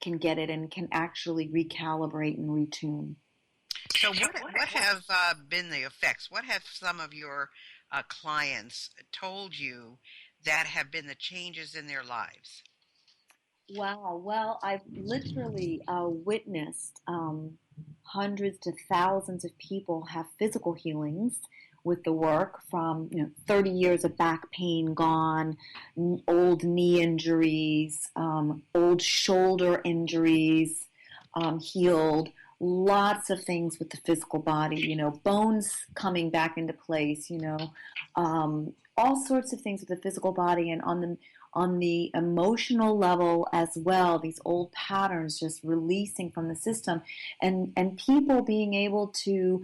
can get it and can actually recalibrate and retune. So what have been the effects? What have some of your clients told you that have been the changes in their lives? Wow. Well, I've literally witnessed hundreds to thousands of people have physical healings with the work from 30 years of back pain gone, old knee injuries, old shoulder injuries healed, lots of things with the physical body, bones coming back into place, all sorts of things with the physical body, and on the emotional level as well, these old patterns just releasing from the system, and people being able to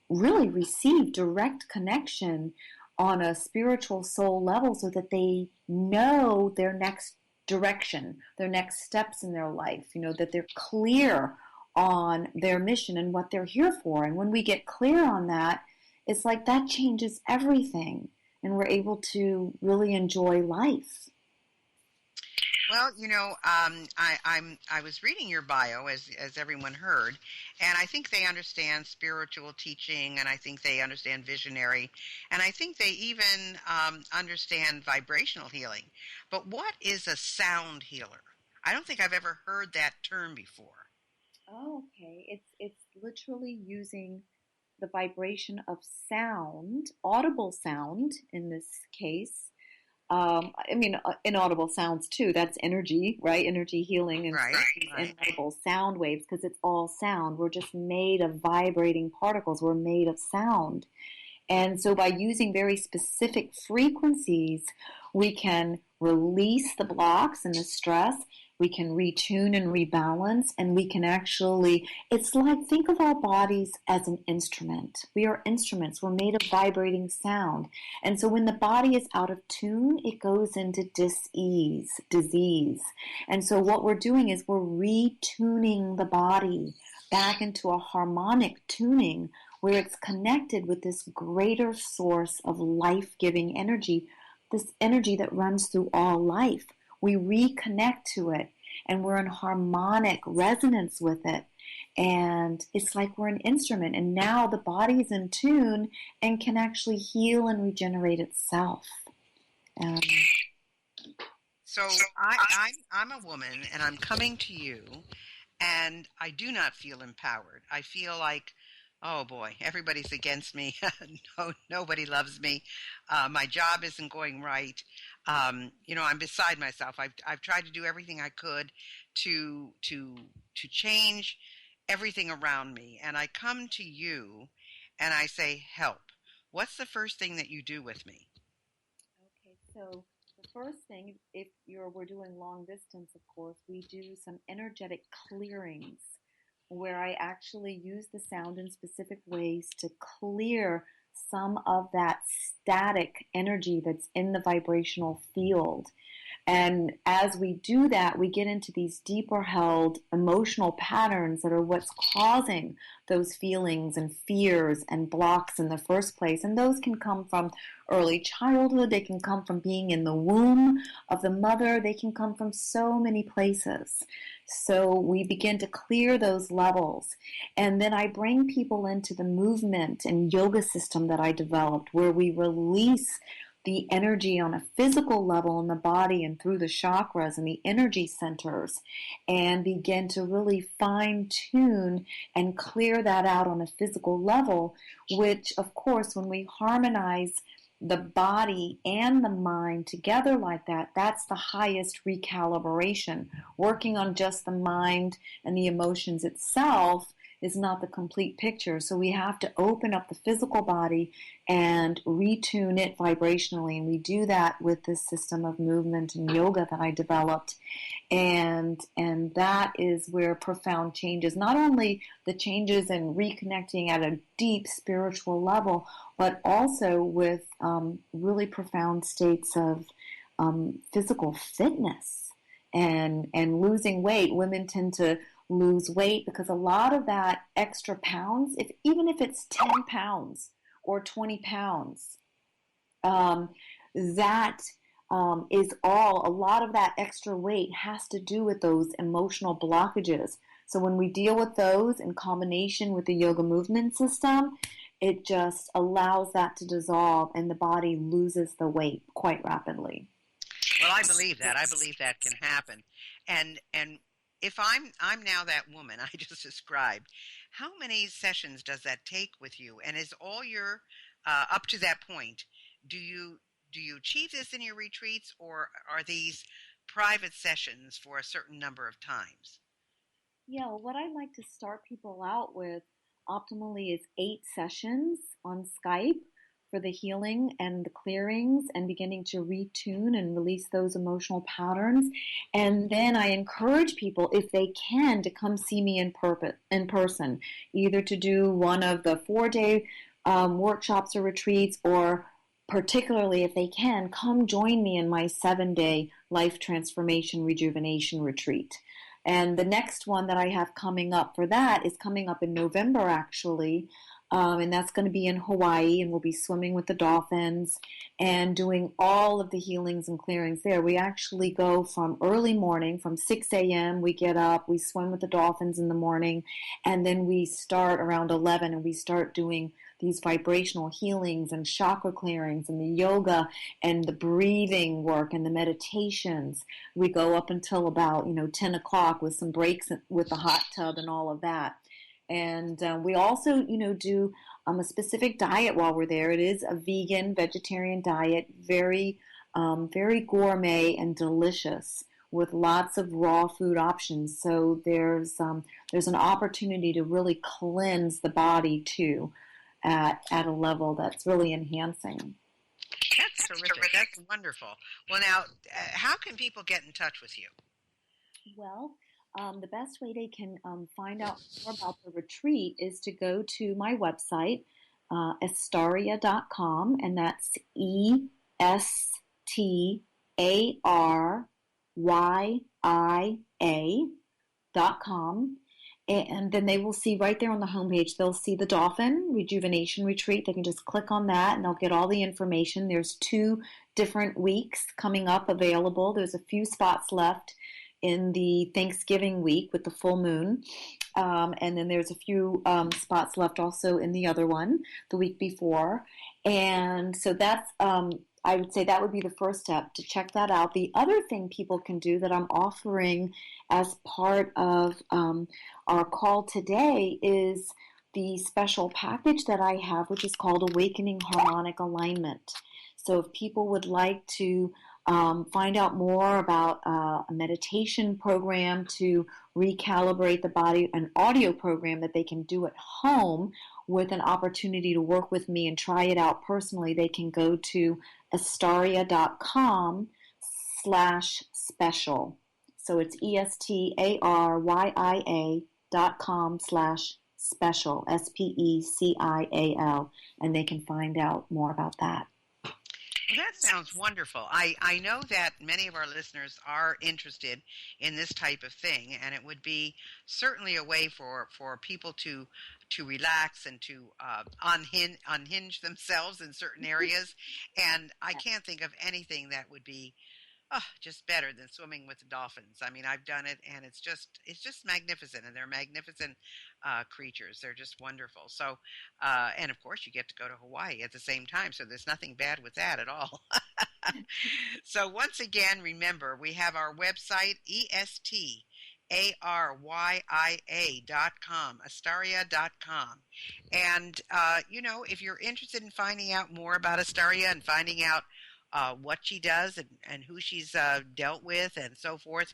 really receive direct connection on a spiritual soul level so that they know their next direction, their next steps in their life, that they're clear on their mission and what they're here for. And when we get clear on that, it's like that changes everything, and we're able to really enjoy life. Well, I was reading your bio, as everyone heard, and I think they understand spiritual teaching, and I think they understand visionary, and I think they even understand vibrational healing. But what is a sound healer? I don't think I've ever heard that term before. Oh, okay. It's literally using the vibration of sound, audible sound in this case. Inaudible sounds too. That's energy, right? Energy healing and Right. inaudible sound waves, because it's all sound. We're just made of vibrating particles. We're made of sound. And so by using very specific frequencies, we can release the blocks and the stress. We can retune and rebalance, and we can actually, it's like, think of our bodies as an instrument. We are instruments. We're made of vibrating sound. And so when the body is out of tune, it goes into dis-ease, disease. And so what we're doing is we're retuning the body back into a harmonic tuning where it's connected with this greater source of life-giving energy, this energy that runs through all life. We reconnect to it, and we're in harmonic resonance with it. And it's like we're an instrument, and now the body is in tune and can actually heal and regenerate itself. So I'm a woman, and I'm coming to you, and I do not feel empowered. I feel like, oh boy, everybody's against me. Nobody loves me. My job isn't going right. I'm beside myself. I've tried to do everything I could to change everything around me, and I come to you, and I say, help. What's the first thing that you do with me? Okay, so the first thing, if we're doing long distance, of course, we do some energetic clearings where I actually use the sound in specific ways to clear some of that static energy that's in the vibrational field. And as we do that, we get into these deeper held emotional patterns that are what's causing those feelings and fears and blocks in the first place. And those can come from early childhood. They can come from being in the womb of the mother. They can come from so many places. So we begin to clear those levels. And then I bring people into the movement and yoga system that I developed, where we release the energy on a physical level in the body and through the chakras and the energy centers, and begin to really fine tune and clear that out on a physical level, which of course when we harmonize the body and the mind together like that, that's the highest recalibration. Working on just the mind and the emotions itself is not the complete picture. So we have to open up the physical body and retune it vibrationally. And we do that with this system of movement and yoga that I developed. And that is where profound changes, not only the changes in reconnecting at a deep spiritual level, but also with really profound states of physical fitness and losing weight. Women tend to lose weight because a lot of that extra pounds, even if it's 10 pounds or 20 pounds, that is all, a lot of that extra weight has to do with those emotional blockages. So when we deal with those in combination with the yoga movement system, it just allows that to dissolve and the body loses the weight quite rapidly. Well, I believe that. I believe that can happen. And if I'm now that woman I just described, how many sessions does that take with you? And is all your up to that point, do you achieve this in your retreats, or are these private sessions for a certain number of times? Yeah, well, what I like to start people out with optimally is 8 sessions on Skype for the healing and the clearings and beginning to retune and release those emotional patterns. And then I encourage people, if they can, to come see me in person, either to do one of the 4-day workshops or retreats, or particularly if they can, come join me in my 7-day life transformation rejuvenation retreat. And the next one that I have coming up for that is coming up in November, actually. And that's going to be in Hawaii, and we'll be swimming with the dolphins and doing all of the healings and clearings there. We actually go from early morning, from 6 a.m. We get up, we swim with the dolphins in the morning, and then we start around 11 and we start doing these vibrational healings and chakra clearings and the yoga and the breathing work and the meditations. We go up until about 10 o'clock with some breaks with the hot tub and all of that. And we also do a specific diet while we're there. It is a vegan vegetarian diet, very gourmet and delicious, with lots of raw food options. So there's an opportunity to really cleanse the body too, at a level that's really enhancing. That's terrific. That's wonderful. Well, now, how can people get in touch with you? Well, the best way they can find out more about the retreat is to go to my website, estaria.com, and that's ESTARYIA.com. And then they will see right there on the homepage, they'll see the Dolphin Rejuvenation Retreat. They can just click on that and they'll get all the information. There's 2 different weeks coming up available. There's a few spots left in the Thanksgiving week with the full moon. And then there's a few spots left also in the other one, the week before. And so I would say that would be the first step, to check that out. The other thing people can do that I'm offering as part of our call today is the special package that I have, which is called Awakening Harmonic Alignment. So if people would like to find out more about a meditation program to recalibrate the body, an audio program that they can do at home with an opportunity to work with me and try it out personally, they can go to estaria.com/special. So it's ESTARYIA.com/special, SPECIAL, and they can find out more about that. Well, that sounds wonderful. I know that many of our listeners are interested in this type of thing, and it would be certainly a way for people to relax and to unhinge themselves in certain areas. And I can't think of anything that would be just better than swimming with the dolphins. I mean, I've done it, and it's just magnificent, and they're magnificent creatures. They're just wonderful. So, and of course, you get to go to Hawaii at the same time, so there's nothing bad with that at all. So once again, remember, we have our website, ESTARYIA.com, Estaria.com. And, if you're interested in finding out more about Estaria and finding out what she does and who she's dealt with and so forth,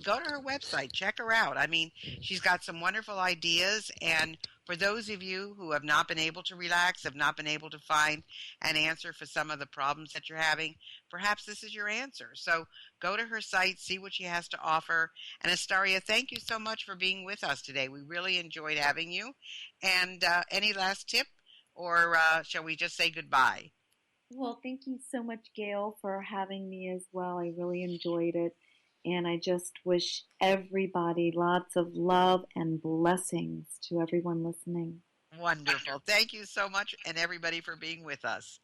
go to her website, check her out. I mean, she's got some wonderful ideas, and for those of you who have not been able to relax, have not been able to find an answer for some of the problems that you're having, perhaps this is your answer. So go to her site, see what she has to offer. And Estaria, thank you so much for being with us today. We really enjoyed having you. And any last tip, or shall we just say goodbye? Well, thank you so much, Gail, for having me as well. I really enjoyed it. And I just wish everybody lots of love and blessings to everyone listening. Wonderful. Thank you so much, and everybody, for being with us.